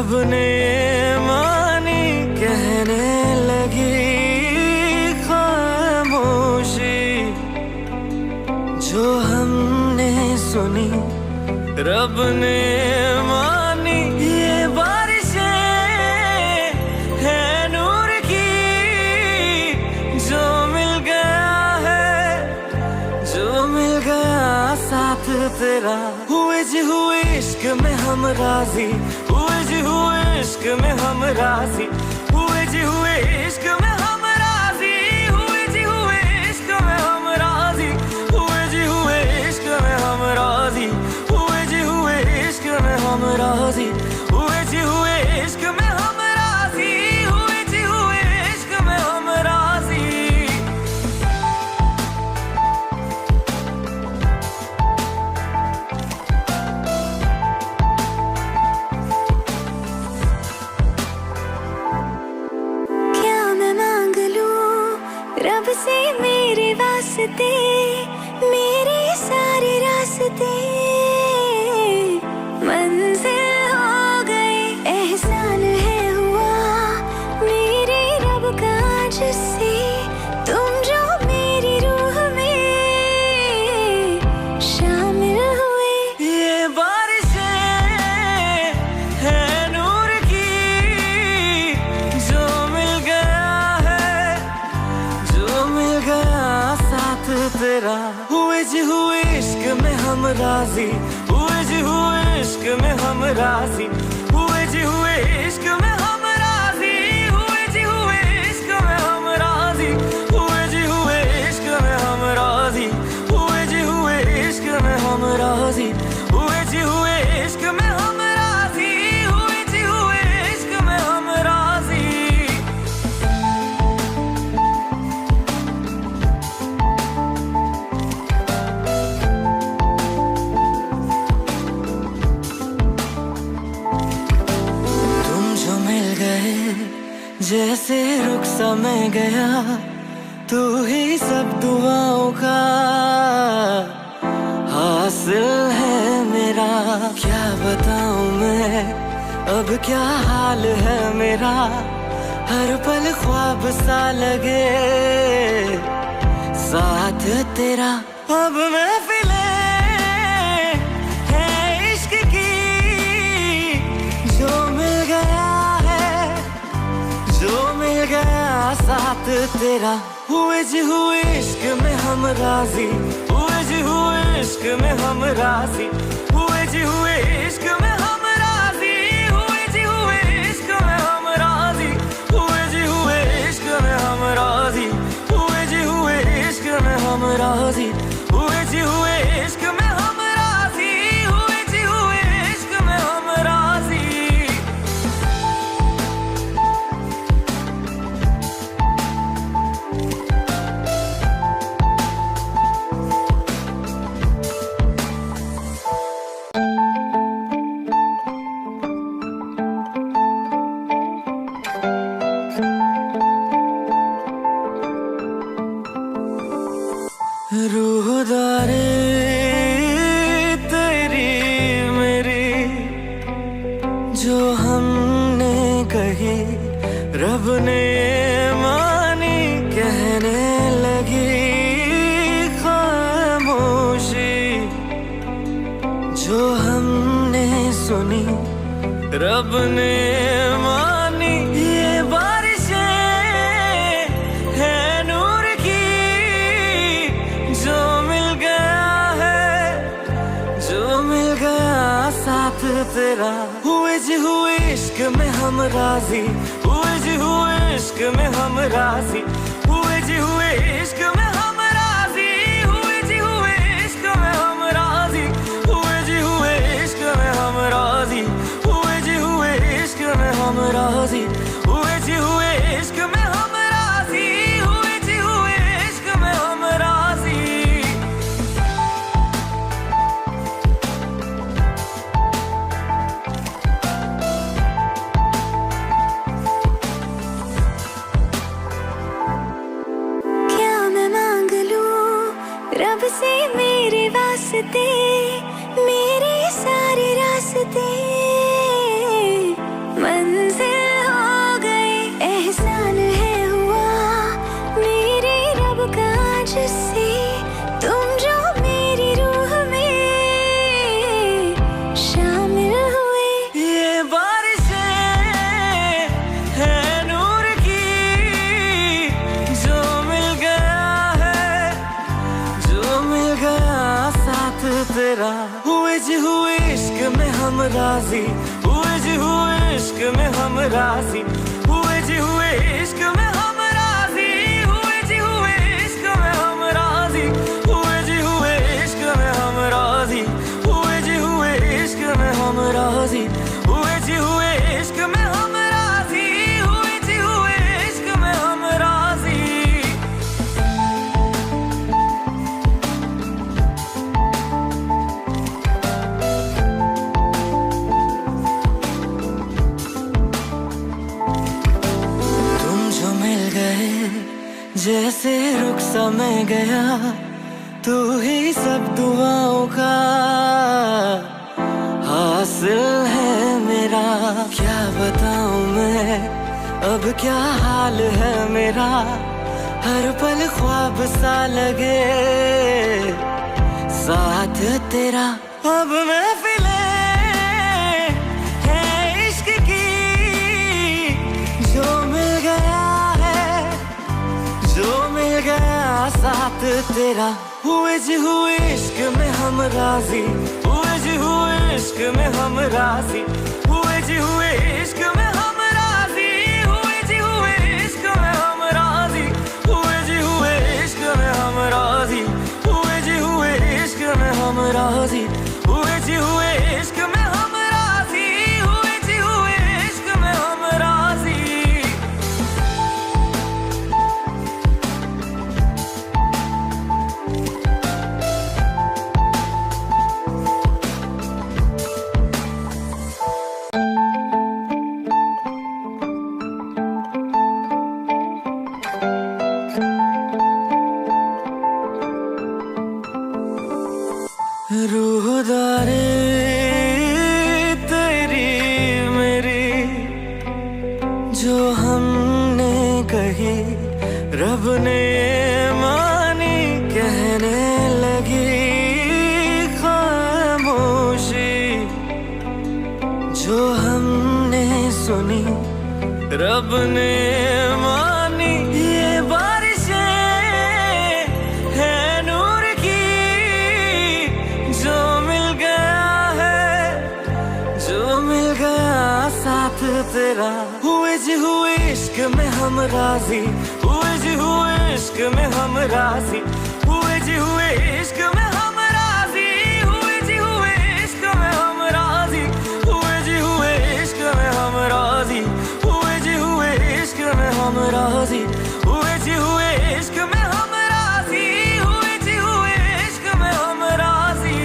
रब ने मानी कहने लगी खामोशी, जो हमने सुनी रब ने मानी। ये बारिशें है नूर की, जो मिल गया है, जो मिल गया साथ तेरा। हुए जी हुए इश्क में हम राजी, हुए जी हुए इश्क में हम राजी, हुए जी हुए इश्क में हम राजी, हुए जी हुए इश्क में हम राजी, हुए जी हुए इश्क में हम राजी, हुए जी हुए इश्क में हम राजी, हुए जी हुए इश्क में हम राजी, हुए जी हुए इश्क में हम राजी। रब से मेरे वास्ते, मेरे सारे रास्ते मंजिल हो गए। एहसान है हुआ मेरे रब का जिससे, तुम जो मेरी रूह में शामिल हुए। ये बारिशें है नूर की, जो मिल गया है, जो मिल गया साथ तेरा। हुए जी हुए इश्क में हम राजी, हुए जी हुए इश्क में हम राजी, हुए जी हुए इश्क में हम राजी, हुए जी हुए इश्क में हम राजी, हुए जी हुए इश्क में हम राजी, हुए जी हुए इश्क में हम राजी, हुए जी हुए इश्क में हम राजी, हुए जी हुए इश्क में हम राजी। जैसे रुख समय गया, तू ही सब दुआओं का हासिल है मेरा। क्या बताऊं मैं अब क्या हाल है मेरा, हर पल ख्वाब सा लगे साथ तेरा। अब महफिलें है इश्क की, जो मिल गया है, जो मिल गया साथ तेरा। हुए जी हुए इश्क में हम राजी, हुए जी हुए इश्क में हम राजी, हुए जी हुए इश्क में हम राजी, हुए जी हुए इश्क में हम राजी, हुए जी हुए इश्क में हम राजी, हुए जी हुए इश्क में हम राजी, हुए जी हुए इश्क में हम राजी, हुए जी हुए इश्क में हम राजी। रूहदारे तेरी मेरी, जो हमने कही रब ने मानी कहने लगी खामोशी, जो हमने सुनी रब ने मानी। ये बारिशें है नूर की, जो मिल गया है, जो मिल गया साथ तेरा। हुए जी हुए इश्क में हम राजी, हुए जी हुए इश्क में हम राजी, हुए जी हुए इश्क में हम राजी, हुए जी हुए इश्क में हम राजी, हुए जी हुए इश्क में हम राजी, हुए जी हुए इश्क में हम राजी, हुए जी हुए इश्क में हम राजी, हुए जी हुए इश्क में हम राजी। रब से मेरे वास्ते, मेरे सारे रास्ते तेरा। हुए जी हुए इश्क में हम राजी, हुए जी हुए इश्क में हम राजी, हुए जी हुए इश्क में हम राजी, हुए जी हुए इश्क में हम राजी, हुए जी हुए इश्क में हम राजी, हुए जी हुए इश्क में हम राजी, हुए जी हुए इश्क में हम राजी, हुए जी हुए इश्क में हम राजी। जैसे रुख सा मैं गया, तू ही सब दुआओं का हासिल है मेरा। क्या बताऊं मैं अब क्या हाल है मेरा, हर पल ख्वाब सा लगे साथ तेरा। अब महफिले है इश्क की, जो मिल गया जो मिल गया साथ तेरा। हुए जी हुए इश्क में हम राजी, हुए जी हुए इश्क में हम राजी, हुए जी हुए इश्क में हम राजी, हुए जी हुए इश्क में हम राजी, हुए जी हुए इश्क में हम राजी, हुए जी हुए इश्क में हम राजी, हुए जी हुए इश्क में हम राजी, हुए जी हुए इश्क में हम राजी। रूहदारे तेरी मेरी जो हमने कही, रब ने मानी, कहने लगी खामोशी। जो हमने सुनी रब ने मानी, ये बारिशें है नूर की, जो मिल गया है, जो मिल गया साथ तेरा। हुए जी हुए इश्क में हम राजी, हुए जी हुए इश्क में हम राजी, हुए जी हुए इश्क में हम राजी, हुए जी हुए इश्क में हम राजी, हुए जी हुए इश्क में हम राजी, हुए जी हुए इश्क में हम राजी, हुए जी हुए इश्क में हम राजी, हुए जी हुए इश्क में हम राजी।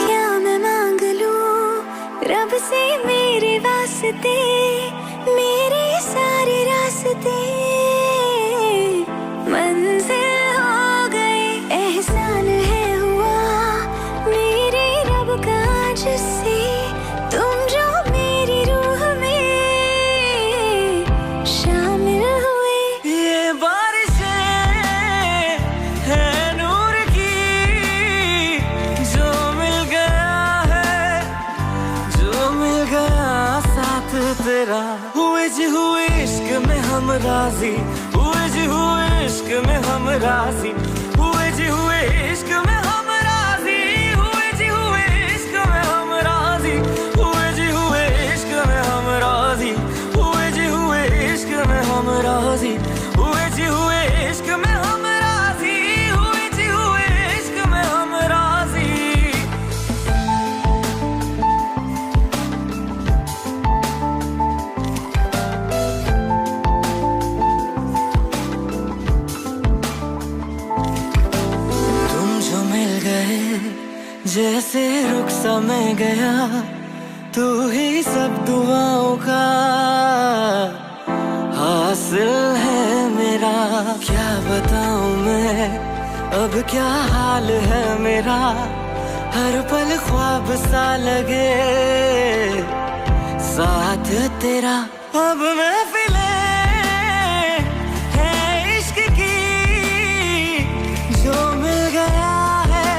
क्या मैं मांग लूं रब से मेरे वास्ते, मेरे सारे रास्ते मंजिल हो गए। एहसान है हुआ मेरे रब का जिससे, तुम जो मेरी रूह में शामिल हुए। ये बारिशें है नूर की, जो मिल गया है, जो मिल गया साथ तेरा। हुए जी हुए इश्क में हम राजी, हुए जी हुए इश्क में हम राजी, हुए जी हुए इश्क में हम राजी, हुए जी हुए इश्क में हम राजी, हुए जी हुए इश्क में हम राजी, हुए जी हुए इश्क में हम राजी, हुए जी हुए इश्क में हम राजी, हुए जी हुए इश्क में हम राजी। जैसे रुख सा मैं गया, तू ही सब दुआओं का हासिल है मेरा। क्या बताऊं मैं अब क्या हाल है मेरा, हर पल ख्वाब सा लगे साथ तेरा। अब महफिले है इश्क की, जो मिल गया है,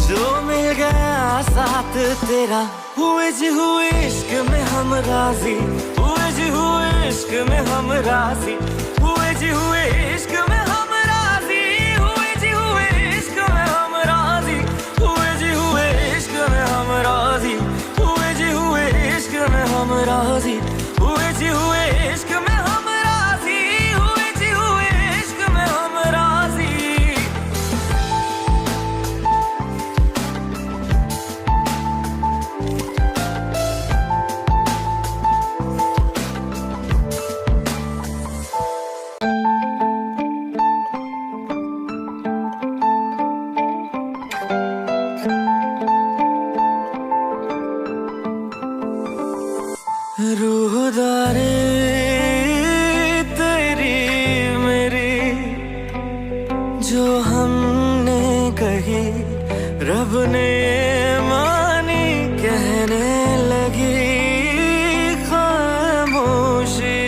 जो मिल गया साथ तेरा। हुए जी हुए इश्क में हम राजी, हुए जी हुए इश्क में हम राजी, हुए जी हुए इश्क में हम राजी, हुए जी हुए इश्क में हम राजी, हुए जी हुए इश्क में हम राजी, हुए जी हुए इश्क में हम राजी, हुए जी हुए इश्क में हम राजी, हुए जी हुए इश्क में हम राजी। रूहदारे तेरी मेरी जो हमने कही रब ने मानी, कहने लगी खामोशी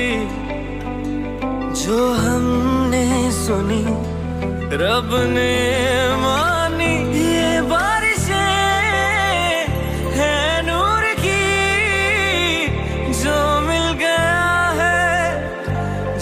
जो हमने सुनी रब ने मानी। ये बारिशें है नूर की जो मिल गया है,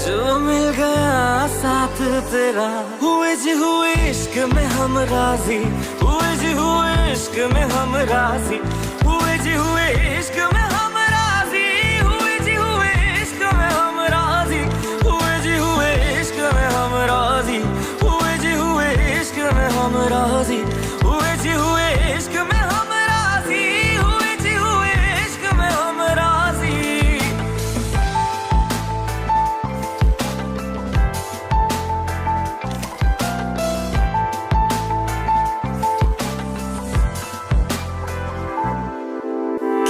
जो मिल गया साथ तेरा। हुए जी हुए इश्क में हम राजी, हुए जी हुए इश्क में हम राजी, हुए जी हुए इश्क में हम राजी, हुए जी हुए इश्क में हम राजी, हुए जी हुए इश्क में हम राजी, हुए जी हुए इश्क में हम राजी, हुए जी हुए इश्क में हम राजी, हुए जी हुए इश्क में हम राजी।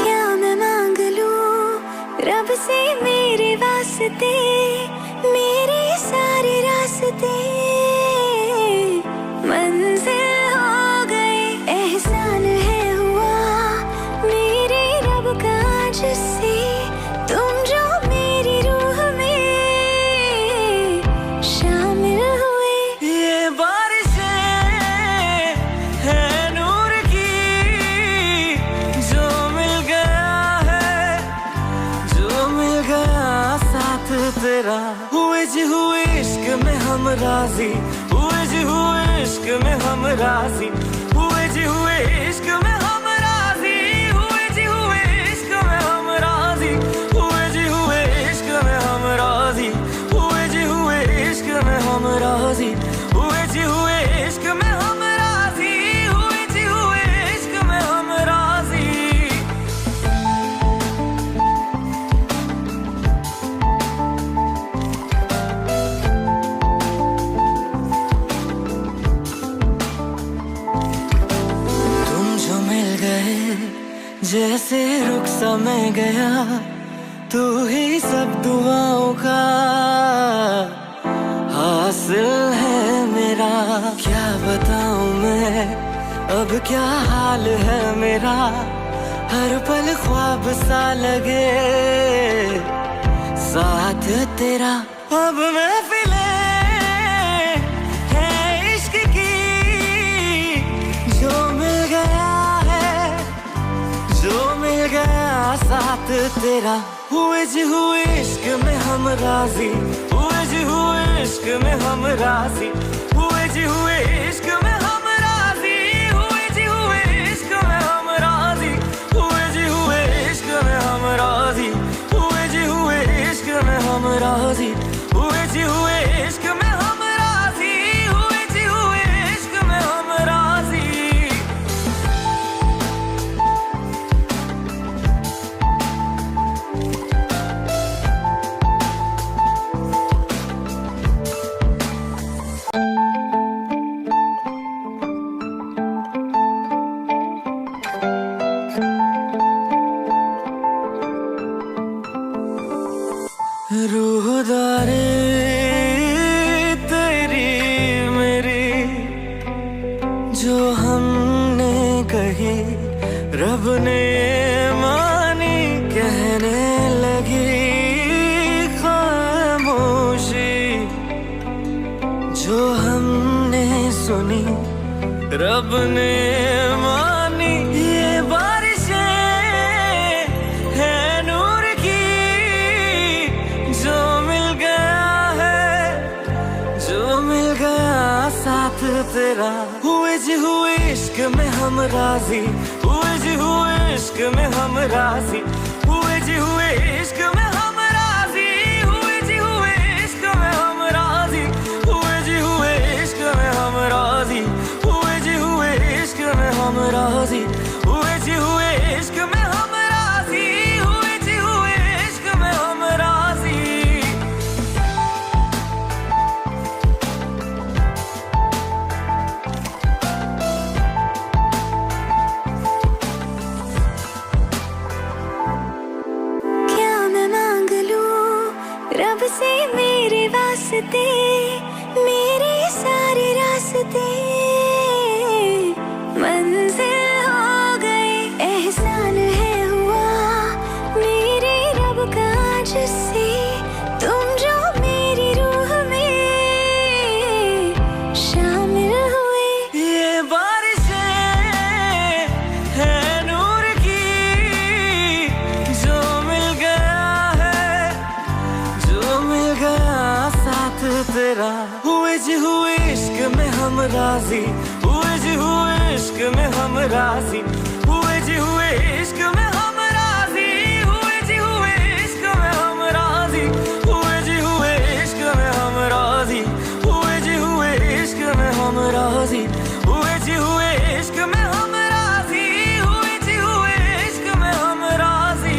क्या मैं मांग लूं रब से मेरे वास्ते, मेरे सारे रास्ते मंजिल हो गए। एहसान है हुआ मेरे रब का जिससे तुम जो मेरी रूह में शामिल हुए। ये बारिशें है नूर की जो मिल गया है, जो मिल गया साथ तेरा। हुए जी हुए इश्क में हम राजी, हुए जी हुए इश्क में हम राजी, हुए जी हुए इश्क में हम राजी, हुए जी हुए इश्क में हम राजी, हुए जी हुए इश्क में हम राजी, हुए जी हुए इश्क में हम राजी, हुए जी हुए इश्क में हम राजी, हुए जी हुए इश्क में हम राजी। तुम जो मिल गए जैसे रुख सा मैं गया, तू ही सब दुआओं का हासिल है मेरा। क्या बताऊं मैं अब क्या हाल है मेरा, हर पल ख्वाब सा लगे साथ तेरा। अब महफिलें हैं इश्क की जो मिल गया है, जो मिल गया साथ तेरा। हुए जी हुए इश्क में हम राजी, हुए जी हुए इश्क में हम राजी, हुए जी हुए इश्क में हम राजी, हुए जी हुए इश्क में हम राजी, हुए जी हुए इश्क में हम राजी, हुए जी हुए इश्क में हम राजी, हुए जी हुए इश्क में हम राजी, हुए जी हुए इश्क में हम राजी। रूहदारे तेरी मेरी जो हमने कही रब ने मानी, कहने लगी खामोशी जो हमने सुनी रब ने मानी। ये बारिश में हम राजी हुए जी हुए इश्क में हम राजी हुए जी हुए इश्क में हम राजी हुए जी हुए इश्क में हम राजी हुए जी हुए इश्क में हम राजी हुए जी हुए इश्क में हम राजी हुए जी हुए इश्क में हम राजी हुए जी हुए इश्क में हम राजी। रब से मेरे वास्ते मेरे सारे रास्ते मंजिल हो गए एहसान है हुआ मेरे रब का जिससे तुम जो मेरी रूह में शामिल हुए। ये बारिशें है नूर की जो मिल गया है जो मिल गया साथ तेरा हुए जी हुए इश्क में हम राजी हुए जी हुए इश्क में हम राजी हुए जी हुए इश्क में हम राजी हुए जी हुए इश्क में हम राजी हुए जी हुए इश्क में हम राजी हुए जी हुए इश्क में हम राजी हुए जी हुए इश्क में हम राजी हुए जी हुए इश्क में हम राजी।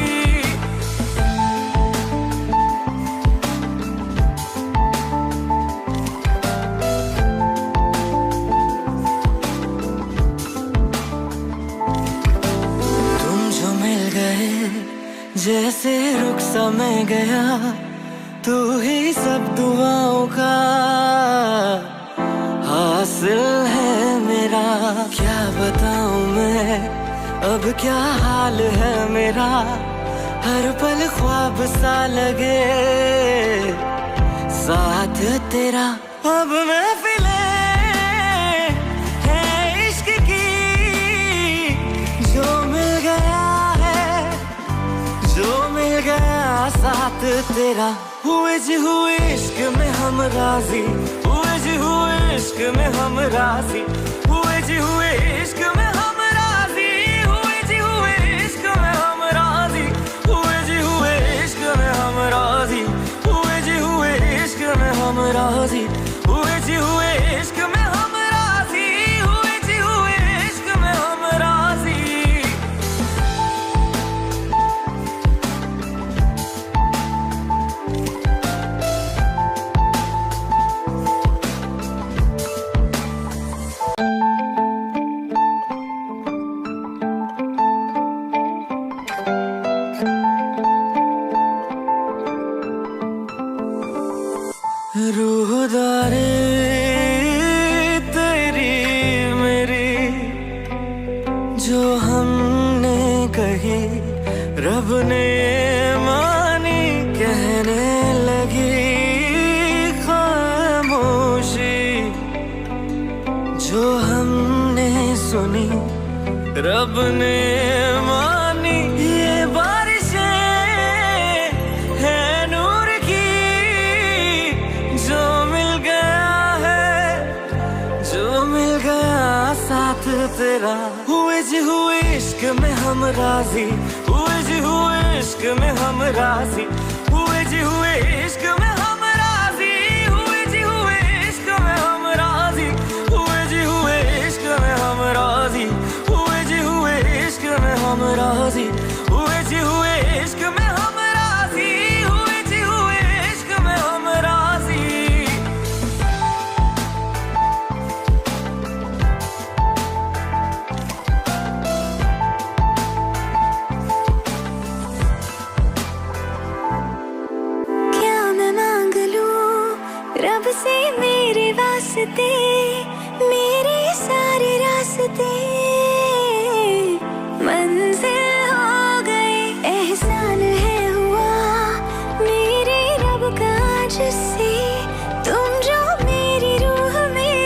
जैसे रुख सा मैं गया तू ही सब दुआओं का हासिल है मेरा क्या बताऊं मैं अब क्या हाल है मेरा हर पल ख्वाब सा लगे साथ तेरा अब महफिले है इश्क की जो मिल गया जो मिल गया साथ तेरा हुए जी हुए इश्क में हम राजी हुए जी हुए इश्क में हम राजी हुए जी हुए इश्क में हम राजी हुए जी हुए इश्क में हम राजी हुए जी हुए इश्क में हम राजी हुए जी हुए इश्क में हम राजी हुए जी हुए इश्क में हम राजी हुए जी हुए इश्क में हम राजी। रूहदारे तेरी मेरी जो हमने कही रब ने मानी कहने लगी खामोशी जो हमने सुनी रब ने मानी। ये बारिशें है नूर की जो मिल गया है जो मिल गया साथ तेरा हुए जी हुए इश्क में हम राजी हुए जी हुए इश्क में हम राजी हुए जी हुए इश्क में हम राजी हुए जी हुए इश्क में हम राजी हुए जी हुए इश्क में हम राजी हुए जी हुए इश्क में हम राजी हुए जी हुए इश्क में हम राजी हुए जी हुए इश्क में हम राजी। क्या मैं मांग लूं रब से मेरे वास्ते मेरे सारे रास्ते मंजिल हो गए एहसान है हुआ मेरे रब का जिससे तुम जो मेरी रूह में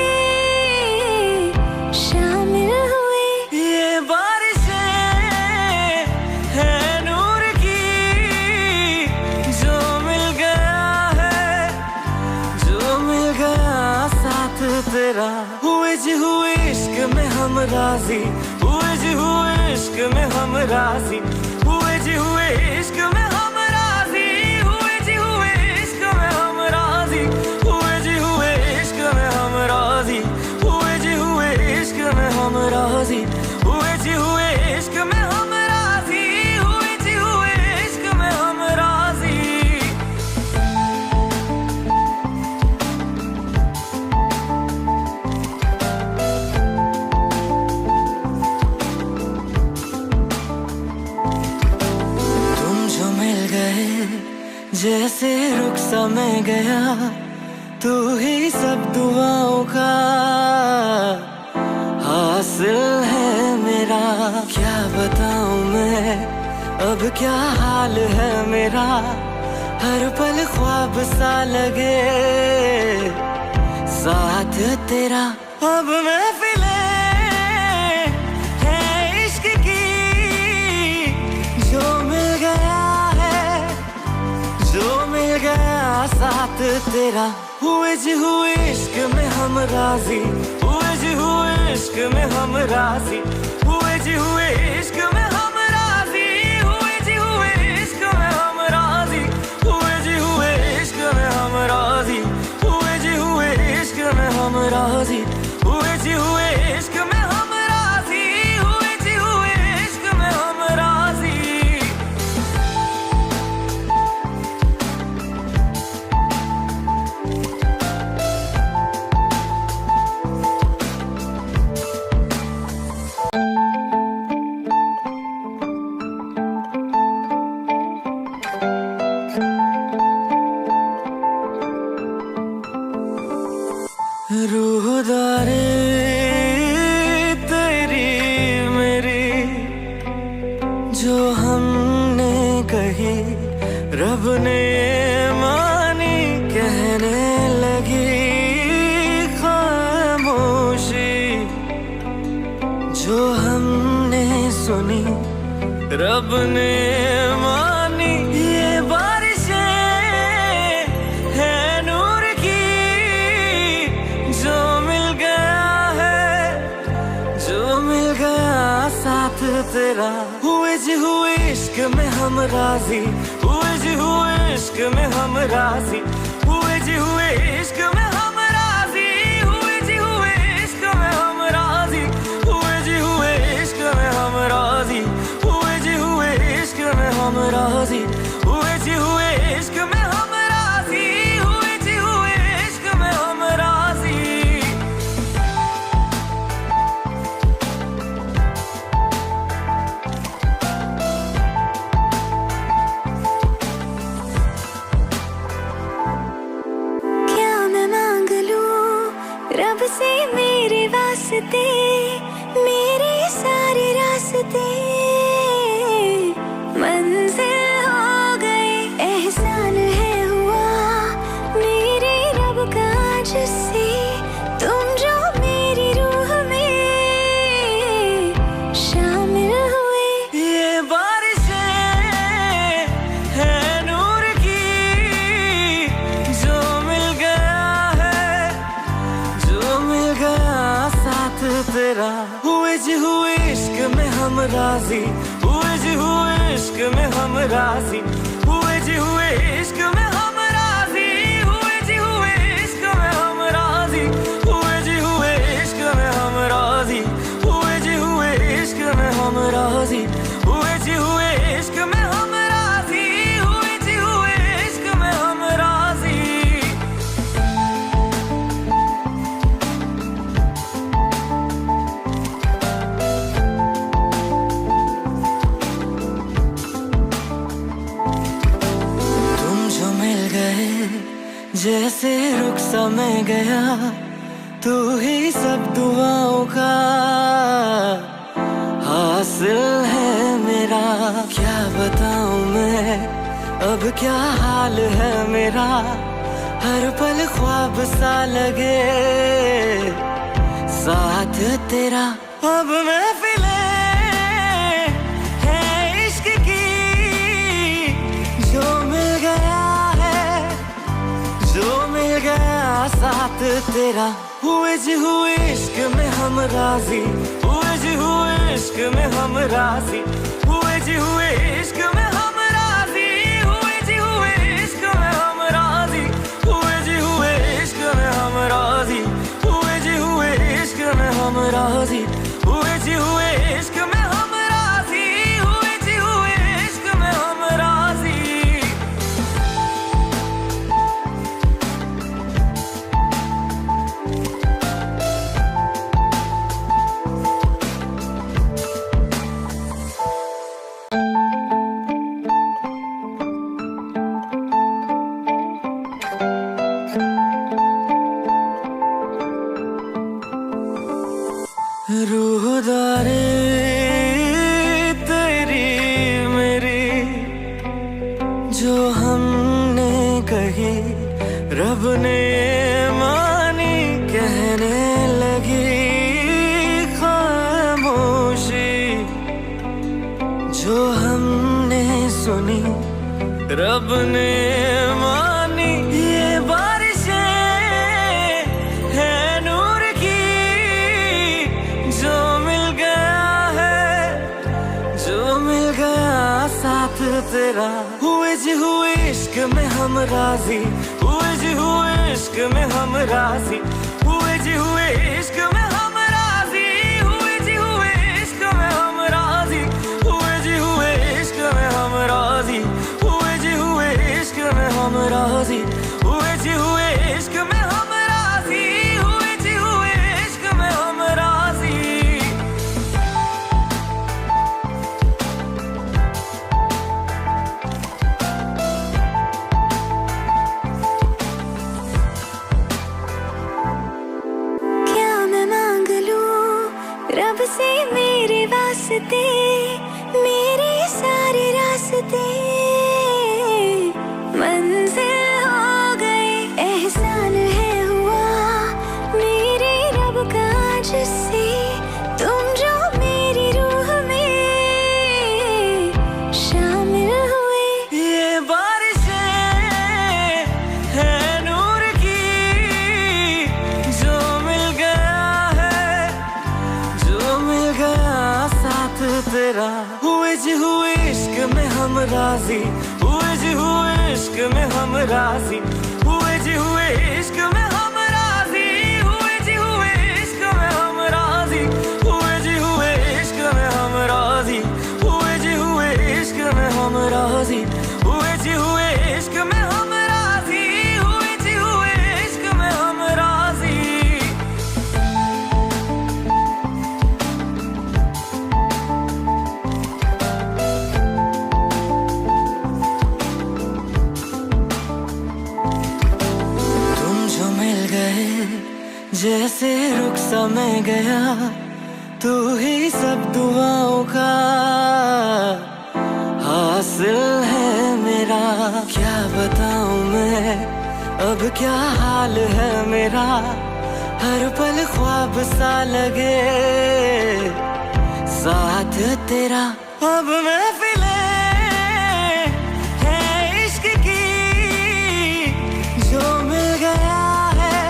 शामिल हुए। ये बारिशें है नूर की जो मिल गया है जो मिल गया साथ तेरा हुए जी हुए इश्क में हम राजी राजी, हुए जी हुए इश्क में हम राजी, हुए जी हुए इश्क में हम राजी, हुए जी हुए इश्क में हम राजी, हुए जी हुए इश्क में हम राजी, हुए जी हुए इश्क में हम राजी, हुए जी हुए इश्क में हम राजी, हुए जी हुए इश्क में हम राजी। जैसे रुख सा मैं गया, तू ही सब दुआओं का हासिल है मेरा। क्या बताऊं मैं अब क्या हाल है मेरा, हर पल ख्वाब सा लगे साथ तेरा। अब महफिले है इश्क की, जो मिल गया जो मिल गया साथ तेरा। हुए जी हुए इश्क में हम राजी, हुए जी हुए इश्क में हम राजी, हुए जी हुए इश्क में हम राजी, हुए जी हुए इश्क में हम राजी, हुए जी हुए इश्क में हम राजी, हुए जी हुए इश्क में हम राजी, हुए जी हुए इश्क में हम राजी, हुए जी हुए इश्क में हम राजी। रूहदारे तेरी मेरी जो हमने कही, रब ने मानी, कहने लगी खामोशी। जो हमने सुनी, रब ने मानी, ये बारिशें है नूर की, जो मिल गया है, जो मिल गया साथ तेरा। हुए जी हुए इश्क में हम राजी, हुए जी हुए इश्क में हम राजी, हुए जी हुए इश्क में हम राजी, हुए जी हुए इश्क में हम राजी, हुए जी हुए इश्क में हम राजी, हुए जी हुए इश्क में हम राजी, हुए जी हुए इश्क में हम राजी, हुए जी हुए इश्क में हम राजी। क्या मैं मांग लूं रब से मेरे वास्ते, मेरे सारे रास्ते मंजिल हो गए। एहसान है हुआ मेरे रब का जिससे, तुम जो मेरी रूह में शामिल हुए। ये बारिशें है नूर की, जो मिल गया है, जो मिल गया साथ तेरा। हुए जी हुए इश्क में हम राजी, हुए जी हुए इश्क में हम राजी, हुए जी हुए इश्क में हम राजी, हुए जी हुए इश्क में हम राजी, हुए जी हुए इश्क में हम राजी, हुए जी हुए इश्क में हम राजी, हुए जी हुए इश्क में हम राजी, हुए जी हुए इश्क में हम राजी। जैसे रुख सा मैं गया, तू ही सब दुआओं का हासिल है मेरा। क्या बताऊं मैं अब क्या हाल है मेरा, हर पल ख्वाब सा लगे साथ तेरा। अब महफिले है इश्क की, जो मिल गया जो मिल गया साथ तेरा। हुए जी हुए इश्क में हम राजी, हुए जी इश्क में हम राजी हुए जी हुए इश्क में हम राजी हुए जी हुए इश्क में हम राजी हुए जी हुए इश्क में हम राजी हुए जी हुए इश्क में हम राजी हुए जी हुए इश्क में हम राजी हुए जी हुए इश्क में हम राजी। रूहदारे तेरी मेरी जो हमने कही रब ने मानी कहने लगी खामोशी जो हमने सुनी रब ने मानी ये बारिशें है नूर की जो मिल गया है जो मिल गया साथ तेरा हुए जी हुए इश्क में हम राजी हुए जी हुए इश्क में हम राजी हुए जी हुए इश्क में हम राजी हुए जी हुए इश्क में हम राजी हुए जी हुए इश्क में हम राजी हुए जी हुए इश्क में हम राजी हुए जी हुए इश्क में हम राजी हुए जी हुए इश्क में हम राजी। क्या मैं मांग लूं रब से मेरे वास्ते मेरे सारे रास्ते मंजिल हो गए एहसान है हुआ मेरे रब का जिससे तुम जो मेरी रूह में शामिल हुए ये बारिशें है नूर की जो मिल गया है जो मिल गया साथ तेरा हुए जी हुए इश्क में हम राजी हुए जी हुए इश्क में हम राजी हुए जी हुए इश्क में हम राजी हुए जी हुए इश्क में हम राजी हुए जी हुए इश्क में हम राजी हुए जी हुए इश्क में हम राजी हुए जी हुए इश्क में हम राजी हुए जी हुए इश्क में हम राजी। तुम जो मिल गए जैसे रुख सा मैं गया तू ही सब दुआओं का हासिल है मेरा क्या बताऊं मैं अब क्या हाल है मेरा हर पल ख्वाब सा लगे साथ तेरा अब महफिलें है इश्क की जो मिल गया है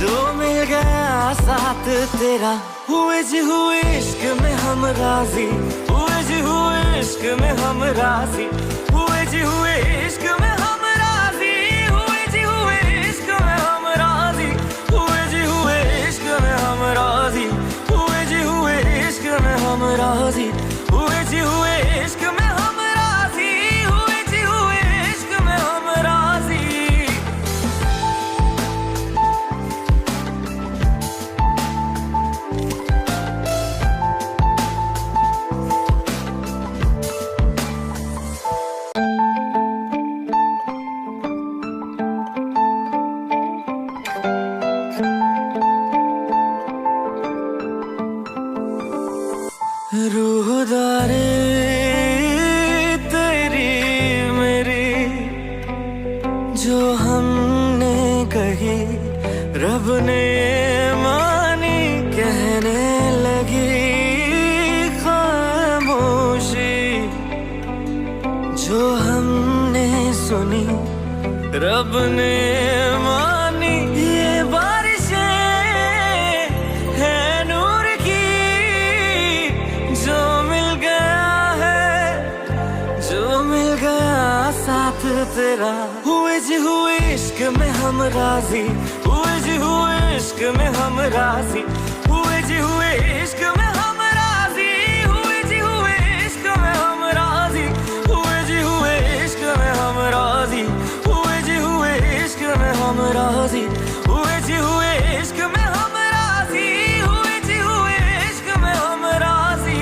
जो मिल गया साथ तेरा हुए जी हुए इश्क में हम राजी हुए जी हुए इश्क में हम राजी हुए जी हुए इश्क में हम राजी हुए जी हुए इश्क में हम राजी हुए जी हुए इश्क में हम राजी हुए जी हुए इश्क में हम राजी हुए जी हुए इश्क में हम राजी हुए जी हुए इश्क में हम राजी। रूहदारे तेरी मेरी जो हमने कही रब ने मानी कहने लगी खामोशी जो हमने सुनी रब ने मानी ये बारिशें है नूर की साथ तेरा। हुए जी हुए इश्क में हम राजी, हुए जी हुए इश्क में हम राजी, हुए जी हुए इश्क में हम राजी, हुए जी हुए इश्क में हम राजी, हुए जी हुए इश्क में हम राजी, हुए जी हुए इश्क में हम राजी, हुए जी हुए इश्क में हम राजी, हुए जी हुए इश्क में हम राजी।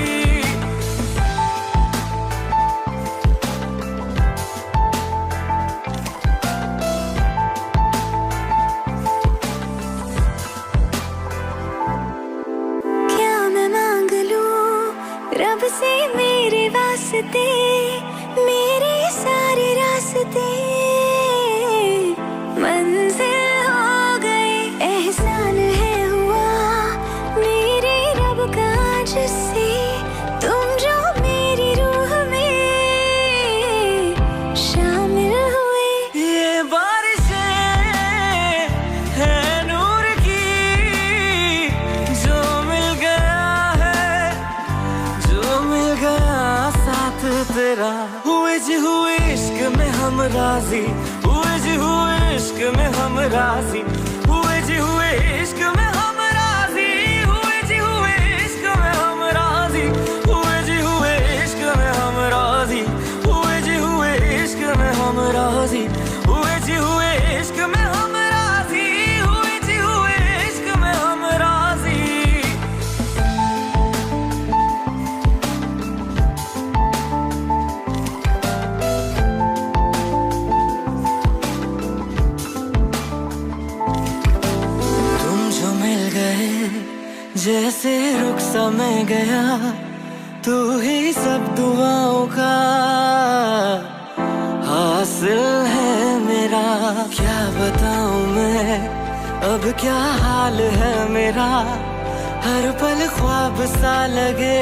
क्या मैं मांग लूं रब से मेरे वास्ते, मेरे सारे रास्ते मंजिल हो गए। एहसान है हुआ मेरे रब का जिससे, तुम जो मेरी रूह में शामिल हुए। ये बारिशें हैं नूर की, जो मिल गया है, जो मिल गया साथ तेरा। हुए जी हुए इश्क में हम राजी, हुए जी हुए इश्क में हम राजी, हुए जी हुए इश्क में हम राजी, हुए जी हुए इश्क में हम राजी, हुए जी हुए इश्क में हम राजी, हुए जी हुए इश्क में हम राजी, हुए जी हुए इश्क में हम राजी, हुए जी हुए इश्क में हम राजी। तुम जो मिल गए जैसे रुख समय गया, तू ही सब दुआओं का हासिल है मेरा। क्या बताऊं मैं अब क्या हाल है मेरा, हर पल ख्वाब सा लगे।